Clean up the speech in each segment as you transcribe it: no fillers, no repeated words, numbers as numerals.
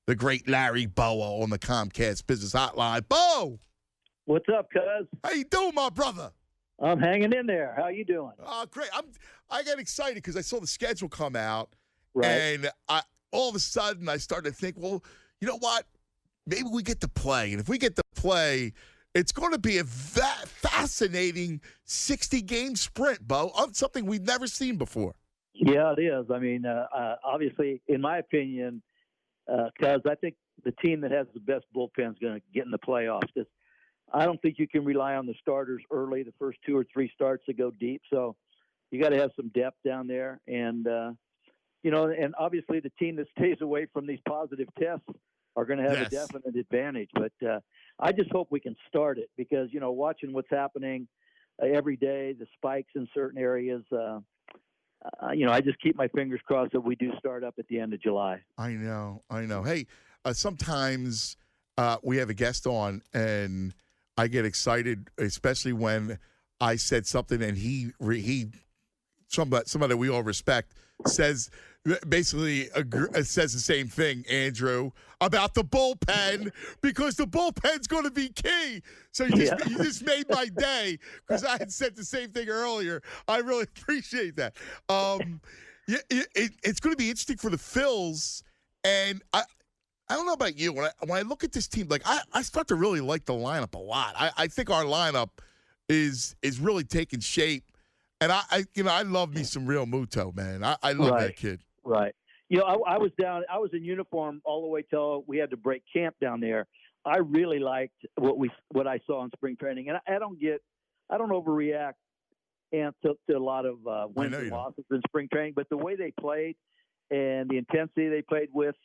the great Larry Bowa on the Comcast Business Hotline. Bo! What's up, cuz? How you doing, my brother? I'm hanging in there. How you doing? Great. I got excited because I saw the schedule come out, Right. and all of a sudden I started to think, well, you know what? Maybe we get to play, and if we get to play, it's going to be a fascinating 60-game sprint, Bo, of something we've never seen before. Yeah, it is. I mean, obviously, in my opinion, cuz I think the team that has the best bullpen is going to get in the playoffs. I don't think you can rely on the starters early, the first 2 or 3 starts to go deep. So you got to have some depth down there. And, and obviously the team that stays away from these positive tests are going to have a definite advantage. But I just hope we can start it because, watching what's happening every day, the spikes in certain areas, I just keep my fingers crossed that we do start up at the end of July. I know. Hey, sometimes we have a guest on and I get excited, especially when I said something and somebody we all respect says basically says the same thing, Andrew, about the bullpen because the bullpen's going to be key. So you just made my day because I had said the same thing earlier. I really appreciate that. It's going to be interesting for the Phils, and I don't know about you. When I look at this team, like I start to really like the lineup a lot. I think our lineup is really taking shape, and I love me some Real Muto, man. I love that kid. Right. I was in uniform all the way till we had to break camp down there. I really liked what I saw in spring training, and I don't overreact to a lot of wins and losses in spring training, but the way they played and the intensity they played with.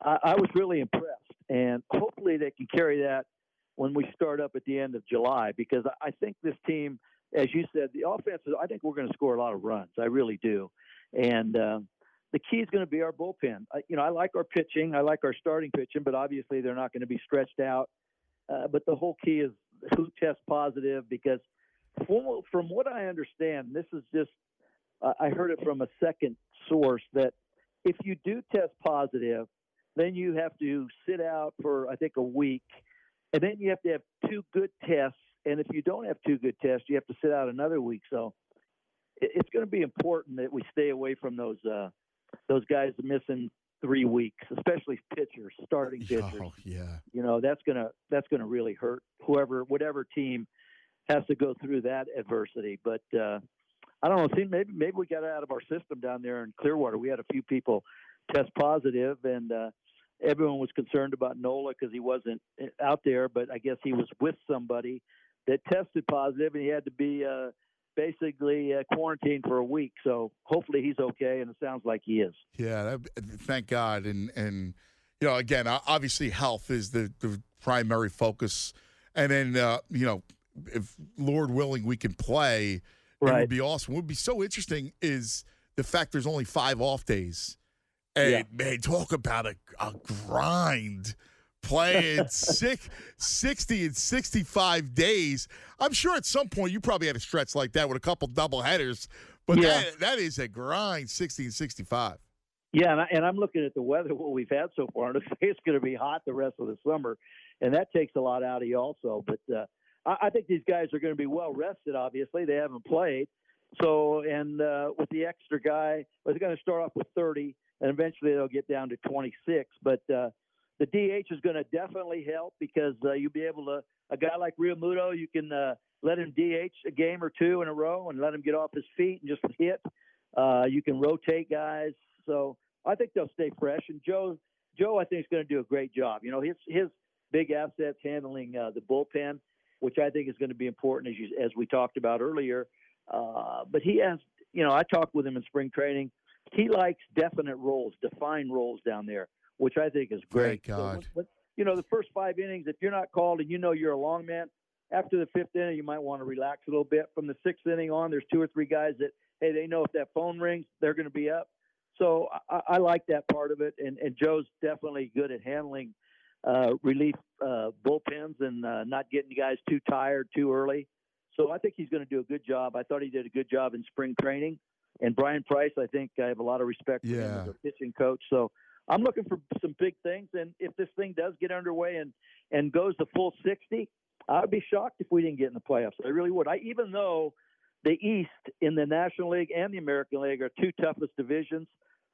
I was really impressed, and hopefully they can carry that when we start up at the end of July because I think this team, as you said, the offense, I think we're going to score a lot of runs. I really do. And the key is going to be our bullpen. I like our pitching. I like our starting pitching, but obviously they're not going to be stretched out. But the whole key is who tests positive because from what I understand, this is just I heard it from a second source that if you do test positive, then you have to sit out for, I think, a week. And then you have to have 2 good tests. And if you don't have 2 good tests, you have to sit out another week. So it's going to be important that we stay away from those guys missing 3 weeks, especially pitchers, starting pitchers. Oh, yeah. That's going to really hurt whatever team has to go through that adversity. But I don't know. See, maybe we got it out of our system down there in Clearwater. We had a few people test positive, and everyone was concerned about Nola because he wasn't out there, but I guess he was with somebody that tested positive, and he had to be basically quarantined for a week. So hopefully he's okay, and it sounds like he is. Yeah, thank God. And again, obviously health is the primary focus. And then, if Lord willing we can play, it would be awesome. What would be so interesting is the fact there's only 5 off days. And, man, talk about a grind playing 60 and 65 days. I'm sure at some point you probably had a stretch like that with a couple double headers, but that is a grind, 60 and 65. Yeah, and I'm looking at the weather, what we've had so far, and it's going to be hot the rest of the summer, and that takes a lot out of you also. But I think these guys are going to be well rested, obviously. They haven't played. So, and with the extra guy, they're going to start off with 30, and eventually they'll get down to 26. But the DH is going to definitely help because you'll be able to – a guy like Real Muto, you can let him DH a game or 2 in a row and let him get off his feet and just hit. You can rotate guys. So I think they'll stay fresh. And Joe I think, is going to do a great job. His big assets handling the bullpen, which I think is going to be important as we talked about earlier. But he has – I talked with him in spring training. He likes definite roles, defined roles down there, which I think is great. Thank God. So, the first 5 innings, if you're not called and you're a long man, after the 5th inning, you might want to relax a little bit. From the 6th inning on, there's 2 or 3 guys that, hey, they know if that phone rings, they're going to be up. So I like that part of it, and Joe's definitely good at handling relief bullpens and not getting guys too tired too early. So I think he's going to do a good job. I thought he did a good job in spring training. And Brian Price, I think I have a lot of respect for him as a pitching coach. So I'm looking for some big things. And if this thing does get underway and goes the full 60, I'd be shocked if we didn't get in the playoffs. I really would. Even though the East in the National League and the American League are two toughest divisions,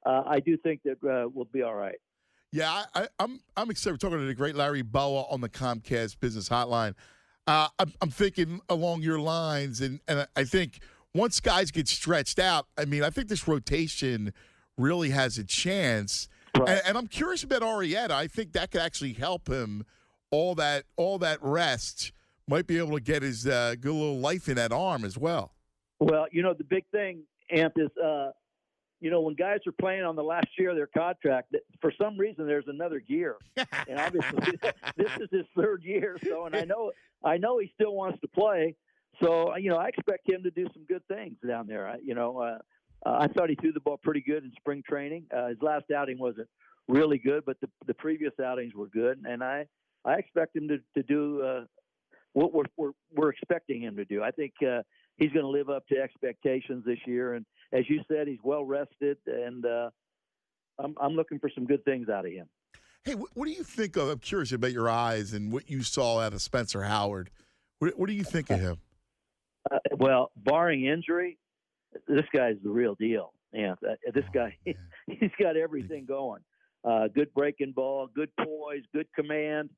I do think that we'll be all right. Yeah, I'm excited. We're talking to the great Larry Bowa on the Comcast Business Hotline. I'm thinking along your lines, and I think once guys get stretched out, I mean, I think this rotation really has a chance. Right. And I'm curious about Arrieta. I think that could actually help him. All that rest might be able to get his good little life in that arm as well. Well, the big thing, Ant, is when guys are playing on the last year of their contract, for some reason there's another gear, and obviously this is his third year. So, and I know he still wants to play. So, I expect him to do some good things down there. I thought he threw the ball pretty good in spring training. His last outing wasn't really good, but the previous outings were good, and I expect him to do what we're expecting him to do. I think he's going to live up to expectations this year, and as you said, he's well rested, and I'm looking for some good things out of him. Hey, what do you think of? I'm curious about your eyes and what you saw out of Spencer Howard. What do you think of him? Well, barring injury, this guy's the real deal. Yeah, this guy, he's got everything going. Good breaking ball, good poise, good command.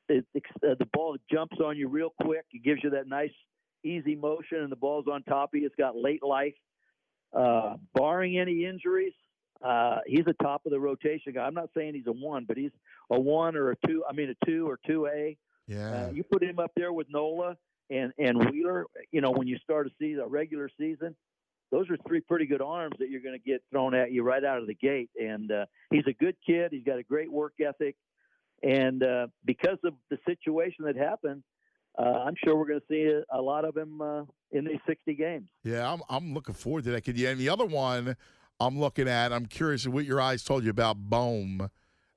The ball jumps on you real quick. It gives you that nice, easy motion, and the ball's on top of you. It's got late life. Barring any injuries, he's a top of the rotation guy. I'm not saying he's a 1, but he's a 1 or a 2. I mean, a 2 or 2A. Yeah. You put him up there with Nola and Wheeler. When you start a regular season, those are 3 pretty good arms that you're going to get thrown at you right out of the gate. And he's a good kid. He's got a great work ethic. And because of the situation that happened, I'm sure we're going to see a lot of him in these 60 games. Yeah, I'm looking forward to that kid. Yeah, and the other one I'm looking at, I'm curious what your eyes told you about Bohm.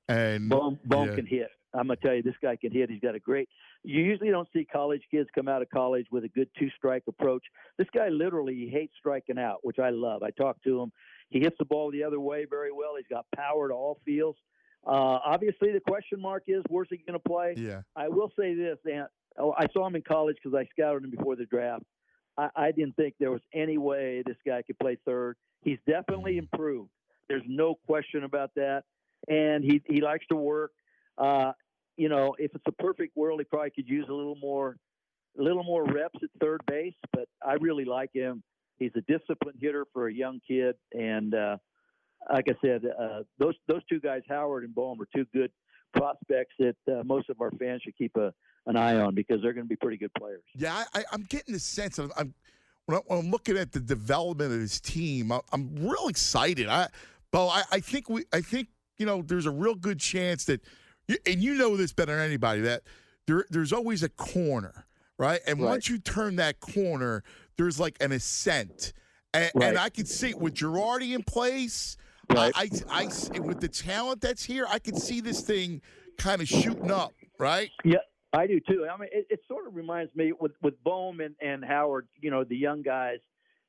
And Bohm can hit. I'm going to tell you, this guy can hit. He's got a great – you usually don't see college kids come out of college with a good 2-strike approach. This guy literally, he hates striking out, which I love. I talked to him. He hits the ball the other way very well. He's got power to all fields. Obviously, the question mark is, where's he going to play? Yeah. I will say this, Ant. I saw him in college because I scouted him before the draft. I didn't think there was any way this guy could play third. He's definitely improved. There's no question about that. And he likes to work. If it's a perfect world, he probably could use a little more reps at third base. But I really like him. He's a disciplined hitter for a young kid. And like I said, those 2 guys, Howard and Bohm, are 2 good prospects that most of our fans should keep an eye on because they're going to be pretty good players. Yeah, I'm getting the sense of when I'm looking at the development of his team, I'm real excited. I think there's a real good chance that, and this better than anybody, that there's always a corner, right? And once you turn that corner, there's like an ascent, and I can see it with Girardi in place. Right. I with the talent that's here, I can see this thing kind of shooting up, right? Yeah, I do too. I mean, it sort of reminds me with Bohm and Howard, the young guys,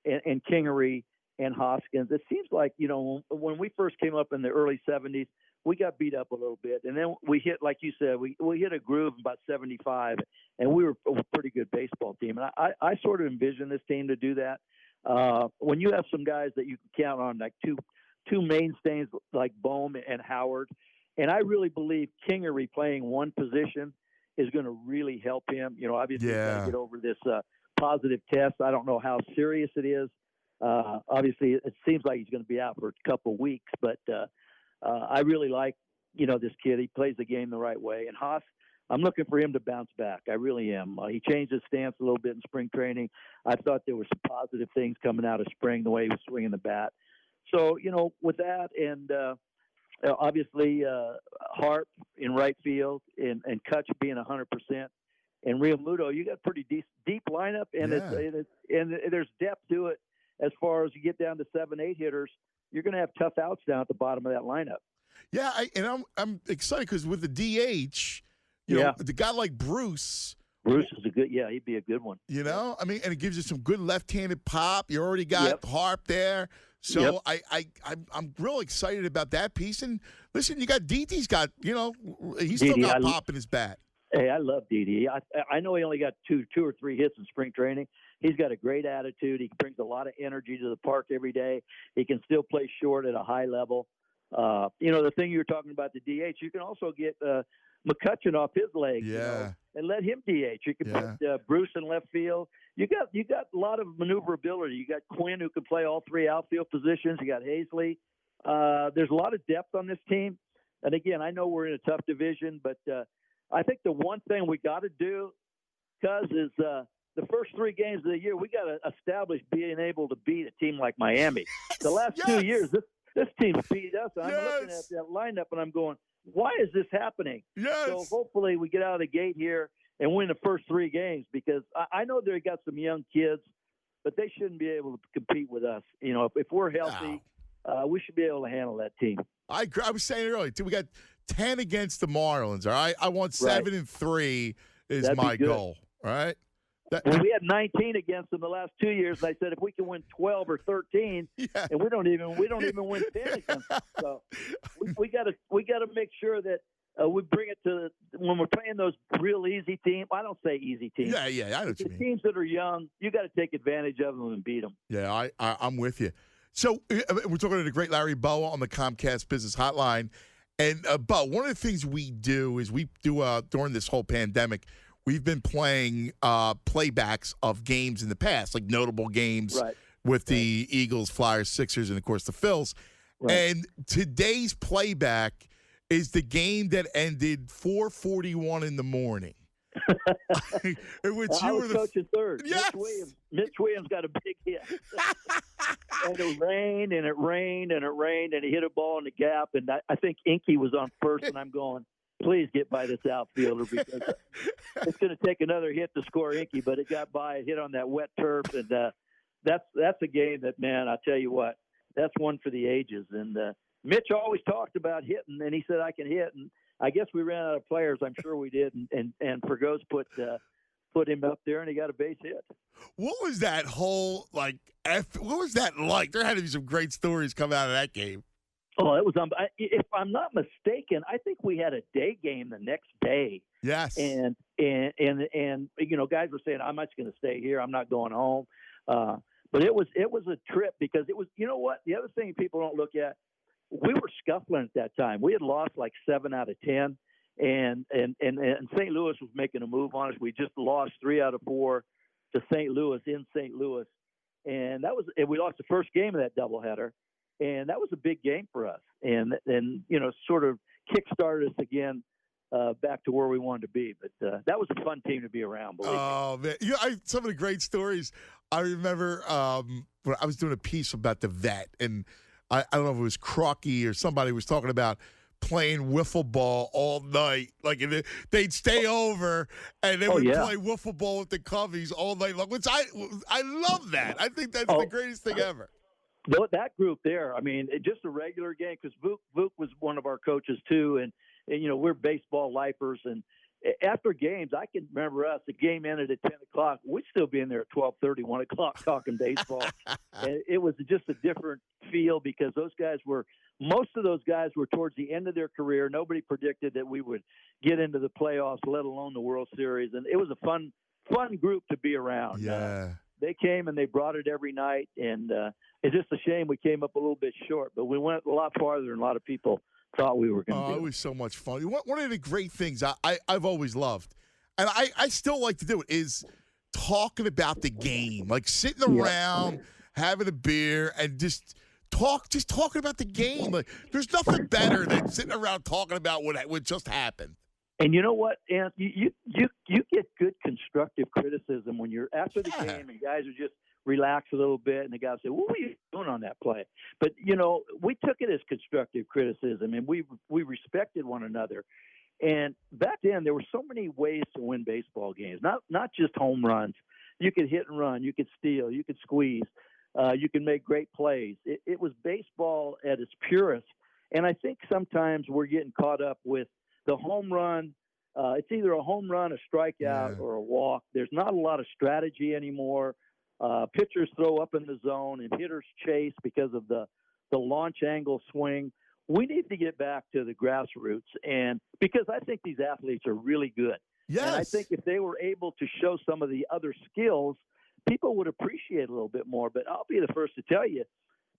and Kingery and Hoskins. It seems like, when we first came up in the early 70s, we got beat up a little bit. And then we hit, like you said, we hit a groove about 75, and we were a pretty good baseball team. And I sort of envision this team to do that. When you have some guys that you can count on, like two mainstays like Bohm and Howard, and I really believe Kingery playing one position is going to really help him. Obviously he's got to get over this positive test. I don't know how serious it is. Obviously, it seems like he's going to be out for a couple of weeks, but I really like, this kid. He plays the game the right way. And Haas, I'm looking for him to bounce back. I really am. He changed his stance a little bit in spring training. I thought there were some positive things coming out of spring, the way he was swinging the bat. So, with that, and obviously Harp in right field and Kutch being 100%, and Real Muto, you got a pretty deep lineup, and there's depth to it as far as you get down to 7-8 hitters. You're going to have tough outs down at the bottom of that lineup. Yeah, I'm excited because with the DH, the guy like Bruce is a good, he'd be a good one. And it gives you some good left-handed pop. You already got Harp there. So Yep. I'm real excited about that piece. And listen, you got Didi's got, he's still Didi, got pop in his bat. Hey, I love Didi. I know he only got two or three hits in spring training. He's got a great attitude. He brings a lot of energy to the park every day. He can still play short at a high level. The thing you were talking about, the DH, you can also get McCutcheon off his legs, and let him DH. You can put Bruce in left field. You got a lot of maneuverability. You got Quinn, who can play all three outfield positions. You got Hazley. There's a lot of depth on this team. And again, I know we're in a tough division, but I think the one thing we got to do, Cuz, is the first 3 games of the year, we got to establish being able to beat a team like Miami. The last 2 years, this team's beat us. I'm looking at that lineup, and I'm going, why is this happening? Yes. So hopefully we get out of the gate here and win the first 3 games, because I know they got some young kids, but they shouldn't be able to compete with us. If we're healthy, we should be able to handle that team. I agree. I was saying it earlier, too. We got 10 against the Marlins, all right? I want 7-3 is That'd my be good. goal, all right? Well, we had 19 against them the last 2 years, and I said if we can win 12 or 13, and we don't even win 10 against them. So we got to make sure that we bring it to when we're playing those real easy teams. I don't say easy teams. Yeah, I know what you mean. Teams that are young, you got to take advantage of them and beat them. Yeah, I'm with you. So we're talking to the great Larry Bowa on the Comcast Business Hotline. And, Bo, one of the things we do is during this whole pandemic, we've been playing playbacks of games in the past, like notable games with the Eagles, Flyers, Sixers, and, of course, the Phils. Right. And today's playback is the game that ended 4:41 in the morning. In which I was coaching third. Yes. Mitch Williams got a big hit. And it rained, and it rained, and it rained, and he hit a ball in the gap. And I think Inky was on first, and I'm going, please get by this outfielder, because it's going to take another hit to score Inky. But it got by, it hit on that wet turf, and that's a game that, man, I'll tell you what, that's one for the ages. And Mitch always talked about hitting, and he said, I can hit. And I guess we ran out of players. I'm sure we did. And Fergoz put him up there, and he got a base hit. What was that whole, what was that like? There had to be some great stories come out of that game. Oh, it was. If I'm not mistaken, I think we had a day game the next day. Yes. And guys were saying, I'm just going to stay here. I'm not going home. But it was a trip, because it was. You know what? The other thing people don't look at, we were scuffling at that time. We had lost like 7 out of 10, and St. Louis was making a move on us. We just lost 3 out of 4 to St. Louis in St. Louis, and we lost the first game of that doubleheader, and that was a big game for us, and sort of kickstarted us again back to where we wanted to be. But that was a fun team to be around. Oh man, some of the great stories. I remember when I was doing a piece about the vet, and I don't know if it was Crocky or somebody was talking about playing wiffle ball all night. Like, they'd stay over and they would play wiffle ball with the Coveys all night long, which I love that. I think that's the greatest thing ever. That group there, I mean, just a regular game, because Vuk was one of our coaches too, and we're baseball lifers, and after games, I can remember us. The game ended at 10 o'clock. We'd still be in there at 12:30, 1 o'clock talking baseball. And it was just a different feel, because most of those guys were towards the end of their career. Nobody predicted that we would get into the playoffs, let alone the World Series. And it was a fun group to be around. Yeah. They came and they brought it every night. And it's just a shame we came up a little bit short, but we went a lot farther than a lot of people thought we were going to do. It was so much fun. One of the great things I've always loved, and I still like to do it, is talking about the game, like sitting around, having a beer, and just talking about the game. Like, there's nothing better than sitting around talking about what just happened. And you know what, Ant? You get good constructive criticism when you're after the game, and guys are just relax a little bit, and the guys say, what were you doing on that play? But, we took it as constructive criticism, and we respected one another. And back then, there were so many ways to win baseball games, not just home runs. You could hit and run, you could steal, you could squeeze, you could make great plays. It was baseball at its purest. And I think sometimes we're getting caught up with the home run. It's either a home run, a strikeout, or a walk. There's not a lot of strategy anymore. Pitchers throw up in the zone and hitters chase because of the launch angle swing. We need to get back to the grassroots, and because I think these athletes are really good. Yes. And I think if they were able to show some of the other skills, people would appreciate it a little bit more. But I'll be the first to tell you,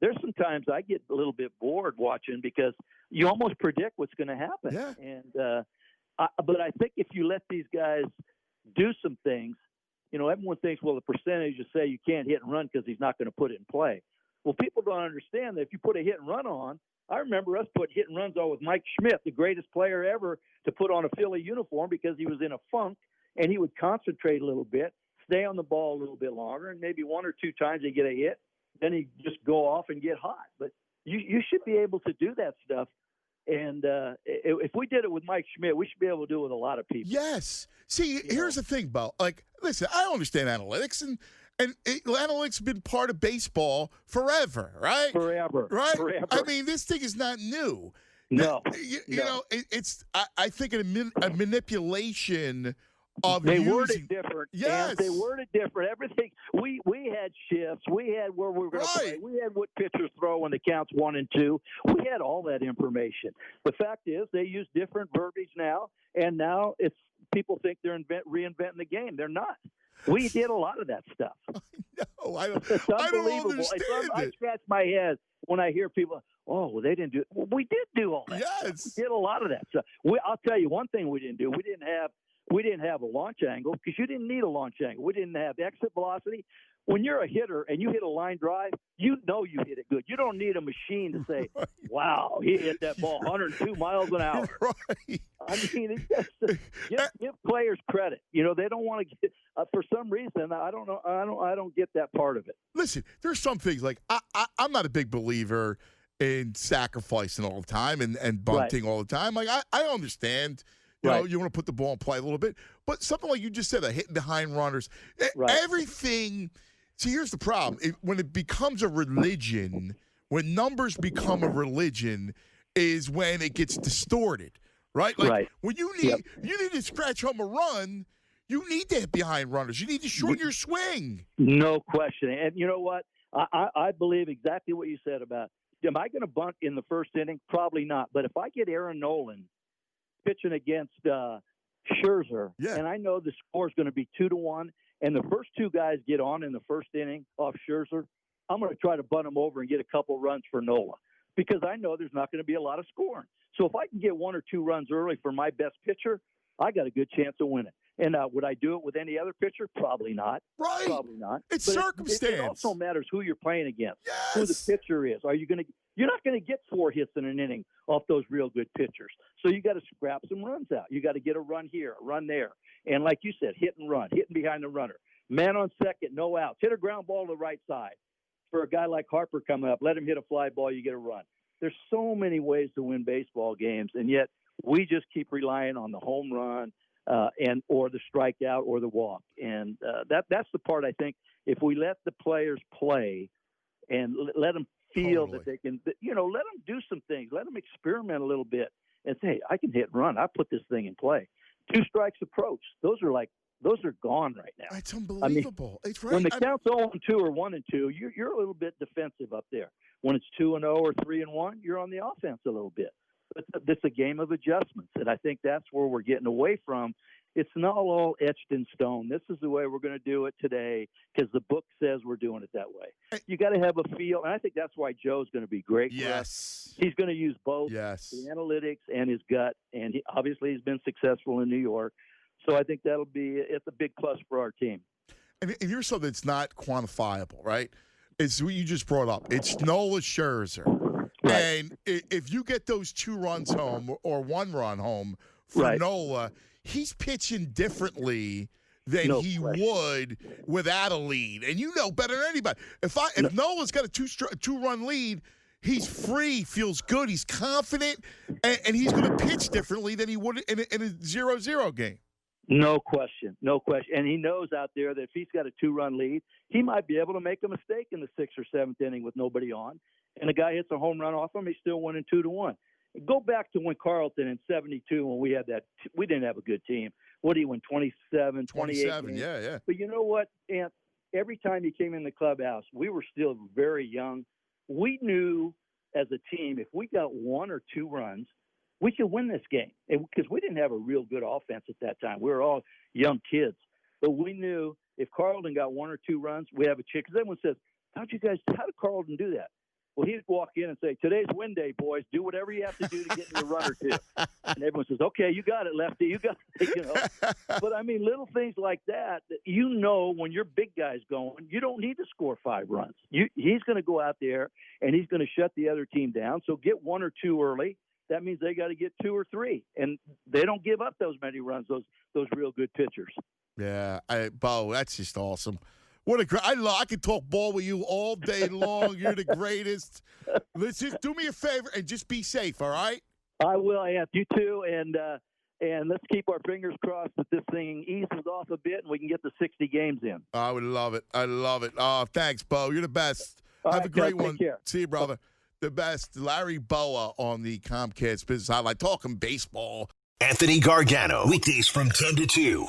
there's some times I get a little bit bored watching because you almost predict what's going to happen. Yeah. And but I think if you let these guys do some things, you know, everyone thinks, well, the percentages say you can't hit and run because he's not going to put it in play. Well, people don't understand that if you put a hit and run on, I remember us put hit and runs on with Mike Schmidt, the greatest player ever to put on a Philly uniform because he was in a funk and he would concentrate a little bit, stay on the ball a little bit longer, and maybe one or two times he'd get a hit. Then he'd just go off and get hot. But you should be able to do that stuff. And if we did it with Mike Schmidt, we should be able to do it with a lot of people. Yes. See, here's the thing, Bo. Like, listen, I understand analytics, and analytics have been part of baseball forever, right? Forever. Right? Forever. I mean, this thing is not new. No. You know, it's I think a manipulation of they using, word it different. Yes. And they word it different. Everything we had shifts. We had where we were going to play. We had what pitchers throw when the count's 1 and 2. We had all that information. The fact is, they use different verbiage now, and now it's people think they're reinventing the game. They're not. We did a lot of that stuff. No, It's I don't unbelievable. understand I it. scratch my head when I hear people, oh, well, they didn't do it. Well, we did do all that. Yes. Stuff. We did a lot of that stuff. I'll tell you one thing we didn't do. We didn't have a launch angle because you didn't need a launch angle. We didn't have exit velocity. When you're a hitter and you hit a line drive, you know you hit it good. You don't need a machine to say, Right. wow, he hit that ball 102 miles an hour. Right. I mean, give players credit. You know, they don't want to get for some reason. I don't know. I don't get that part of it. Listen, there's some things like I'm not a big believer in sacrificing all the time and bunting all the time. Like I understand. You know, you want to put the ball in play a little bit, but something like you just said, hitting behind runners, everything. See, here's the problem: when it becomes a religion, when numbers become a religion, is when it gets distorted, right? Like when you need to scratch home a run, you need to hit behind runners. You need to shorten your swing. No question. And you know what? I believe exactly what you said about. Am I going to bunt in the first inning? Probably not. But if I get Aaron Nolan pitching against Scherzer, and I know the score is going to be 2-1, and the first two guys get on in the first inning off Scherzer, I'm going to try to bunt them over and get a couple runs for Nola because I know there's not going to be a lot of scoring. So if I can get 1 or 2 runs early for my best pitcher, I got a good chance of winning. And would I do it with any other pitcher? Probably not. Right. Probably not. It's but circumstance. It also matters who you're playing against, Yes. who the pitcher is. You're not going to get 4 hits in an inning off those real good pitchers. So you got to scrap some runs out. You got to get a run here, a run there. And like you said, hit and run, hitting behind the runner. Man on second, no outs. Hit a ground ball to the right side. For a guy like Harper coming up, let him hit a fly ball, you get a run. There's so many ways to win baseball games, and yet we just keep relying on the home run or the strikeout or the walk. And that's the part I think if we let the players play and let them feel that they can, let them do some things. Let them experiment a little bit and say, hey, I can hit and run. I put this thing in play. 2 strikes approach. Those are gone right now. It's unbelievable. I mean, it's right. When the count's 0-2 or 1-2, you're a little bit defensive up there. When it's 2-0 or 3-1, you're on the offense a little bit. But it's a game of adjustments, and I think that's where we're getting away from. It's not all etched in stone. This is the way we're going to do it today because the book says we're doing it that way. You got to have a feel, and I think that's why Joe's going to be great for us. He's going to use both the analytics and his gut, and he's been successful in New York. So I think it's a big plus for our team. And here's something that's not quantifiable, right? It's what you just brought up. It's Nola Scherzer. Right. And if you get those 2 runs home or 1 run home for Nola, he's pitching differently than he would without a lead. And you know better than anybody. If Nola's got a 2-run lead, he's free, feels good, he's confident, and he's going to pitch differently than he would in a 0-0 game. No question. And he knows out there that if he's got a 2-run lead, he might be able to make a mistake in the 6th or 7th inning with nobody on. And the guy hits a home run off him, he's still winning 2-1. Go back to when Carlton in 72, when we had that, we didn't have a good team. What did he win, 27, 28? 27, yeah. But you know what, Ant? every time he came in the clubhouse, we were still very young. We knew as a team, if we got 1 or 2 runs, we could win this game. Because we didn't have a real good offense at that time. We were all young kids. But we knew if Carlton got 1 or 2 runs, we have a chance. Because everyone says, how did Carlton do that? Well, he'd walk in and say, today's win day, boys. Do whatever you have to do to get me a run or 2. And everyone says, okay, you got it, Lefty. You got it, But, I mean, little things like that, when your big guy's going, you don't need to score 5 runs. He's going to go out there, and he's going to shut the other team down. So get 1 or 2 early. That means they got to get 2 or 3. And they don't give up those many runs, those real good pitchers. Yeah, Bo, that's just awesome. What a great! I could talk ball with you all day long. You're the greatest. Let's just do me a favor and just be safe. All right? I will, Anth. You too, and let's keep our fingers crossed that this thing eases off a bit and we can get the 60 games in. I would love it. I love it. Oh, thanks, Bo. You're the best. Have a great one. Take care. See you, brother. The best, Larry Bowa on the Comcast Business Highlight, talking baseball. Anthony Gargano, weekdays from 10 to 2